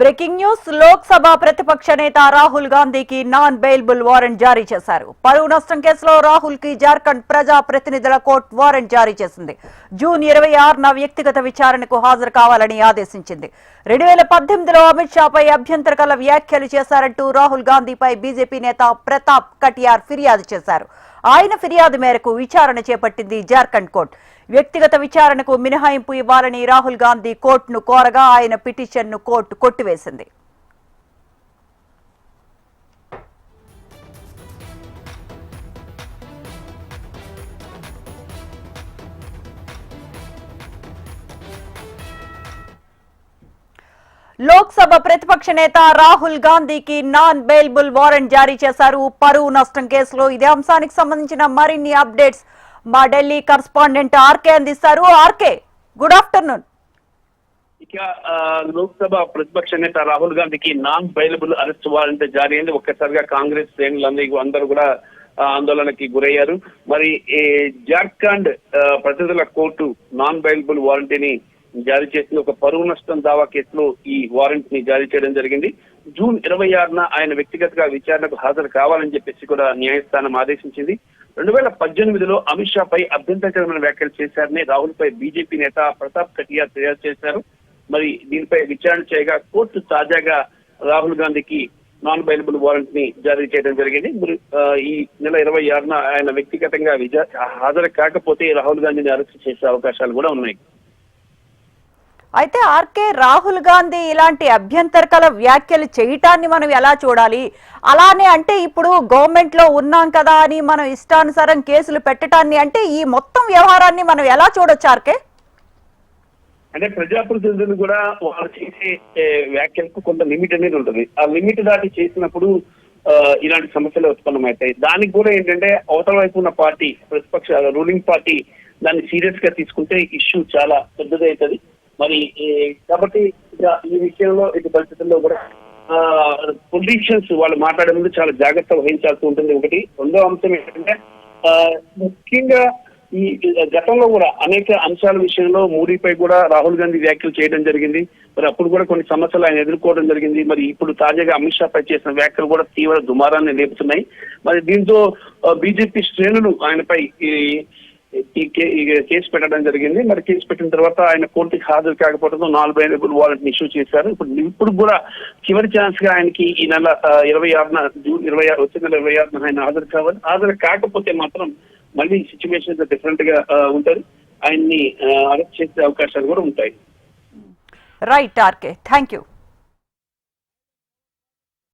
Breaking news Lok Sabha ప్రతిపక్ష నేత రాహుల్ గాంధీకి నాన్ బెయిలబుల్ వారెంట్ జారీ చేశారు. పరువు నష్టం కేసులో రాహుల్ కి జార్ఖండ్ ప్రజా ప్రతినిధుల కోర్టు వారెంట్ జారీ చేసింది. జూన్ 26న వ్యక్తిగత విచారణకు హాజరు కావాలని ఆదేశించింది. 2018లో అమిత్ షాపై అభ్యంతరకర వ్యాఖ్యలు చేశారంటూ రాహుల్ గాంధీపై బీజేపీ నేత ప్రతాప్ కటియార్ ఫిర్యాదు చేశారు. ఆయన ఫిర్యాదు మేరకు విచారణ చేపట్టింది జార్ఖండ్ కోర్టు. వ్యక్తిగత విచారణకు మినహాయింపు ఇవ్వాలని రాహుల్ గాంధీ కోర్టును కోరగా ఆయన పిటిషన్ను కోర్టు కొట్టివేసింది. లోక్సభ ప్రతిపక్ష నేత రాహుల్ గాంధీకి నాన్ బెయిలబుల్ వారెంట్ జారీ చేశారు. పరువు నష్టం కేసులో ఇదే అంశానికి సంబంధించిన మరిన్ని అప్డేట్స్ మా ఢిల్లీ కరెస్పాండెంట్ ఆర్కే అందిస్తారు. RK, good afternoon. ఇక లోక్సభ ప్రతిపక్ష నేత రాహుల్ గాంధీకి నాన్ బెయిలబుల్ అరెస్ట్ వారెంట్ జారీ అయింది. ఒక్కసారిగా కాంగ్రెస్ శ్రేణులందరూ కూడా ఆందోళనకి గురయ్యారు. మరి జార్ఖండ్ ప్రతినిధుల కోర్టు నాన్ బెయిలబుల్ వారెంట్ ని జారీ చేసింది. ఒక పరువు నష్టం దావా కేసులో ఈ వారెంట్ ని జారీ చేయడం జరిగింది. జూన్ 26న ఆయన వ్యక్తిగతంగా విచారణకు హాజరు కావాలని చెప్పేసి కూడా న్యాయస్థానం ఆదేశించింది. 2018లో అమిత్ షా పై అభ్యంతరకరమైన వ్యాఖ్యలు చేశారని రాహుల్ పై బీజేపీ నేత ప్రతాప్ కటియార్ ఫిర్యాదు చేశారు. మరి దీనిపై విచారణ చేయగా కోర్టు తాజాగా రాహుల్ గాంధీకి నాన్ బెయిలబుల్ వారెంట్ ని జారీ చేయడం జరిగింది. ఈ నెల 26న ఆయన వ్యక్తిగతంగా హాజరు కాకపోతే రాహుల్ గాంధీని అరెస్ట్ చేసే అవకాశాలు కూడా ఉన్నాయి. అయితే ఆర్కే, రాహుల్ గాంధీ ఇలాంటి అభ్యంతరకర వ్యాఖ్యలు చేయటాన్ని మనం ఎలా చూడాలి? అలానే అంటే ఇప్పుడు గవర్నమెంట్ లో ఉన్నాం కదా అని మనం ఇష్టానుసారం కేసులు పెట్టడాన్ని, అంటే ఈ మొత్తం వ్యవహారాన్ని మనం ఎలా చూడొచ్చు ఆర్కే? అంటే ప్రజాప్రతినిధులు కూడా వాళ్ళు చేసే వ్యాఖ్యలకు కొంత లిమిట్ అనేది ఉంటుంది. ఆ లిమిట్ దాటి చేసినప్పుడు ఇలాంటి సమస్యలు ఉత్పన్నమవుతాయి. దానికి కూడా ఏంటంటే అవతల వైపు ఉన్న పార్టీ, ప్రతిపక్ష రూలింగ్ పార్టీ దాన్ని సీరియస్ గా తీసుకుంటే ఇష్యూ చాలా పెద్దదవుతుంది. మరి కాబట్టి ఈ విషయంలో ఇటు పరిస్థితుల్లో కూడా పొలిటీషియన్స్ వాళ్ళు మాట్లాడే ముందు చాలా జాగ్రత్త వహించాల్సి ఉంటుంది. ఒకటి. రెండో అంశం ఏంటంటే ముఖ్యంగా ఈ గతంలో కూడా అనేక అంశాల విషయంలో మోడీపై కూడా రాహుల్ గాంధీ వ్యాఖ్యలు చేయడం జరిగింది. మరి అప్పుడు కూడా కొన్ని సమస్యలు ఆయన ఎదుర్కోవడం జరిగింది. మరి ఇప్పుడు తాజాగా అమిత్ షా పై చేసిన వ్యాఖ్యలు కూడా తీవ్ర దుమారాన్ని లేపుతున్నాయి. మరి దీంతో బీజేపీ శ్రేణులు ఆయనపై ఈ కేసు పెట్టడం జరిగింది. మరి కేసు పెట్టిన తర్వాత ఆయన కోర్టుకి హాజరు కాకపోవడంతో నాన్ బెయిలబుల్ వారెంట్ ఇష్యూ చేశారు. ఇప్పుడు కూడా చివరి ఛాన్స్ గా ఆయనకి ఈ నెల 26న జూన్ 26 వచ్చే నెల 26న ఆయన హాజరు కావాలి. హాజరు కాకపోతే మాత్రం మళ్ళీ సిచ్యువేషన్ డిఫరెంట్ గా ఉంటుంది. ఆయన్ని అరెస్ట్ చేసే అవకాశాలు కూడా ఉంటాయి. Right RK, thank you.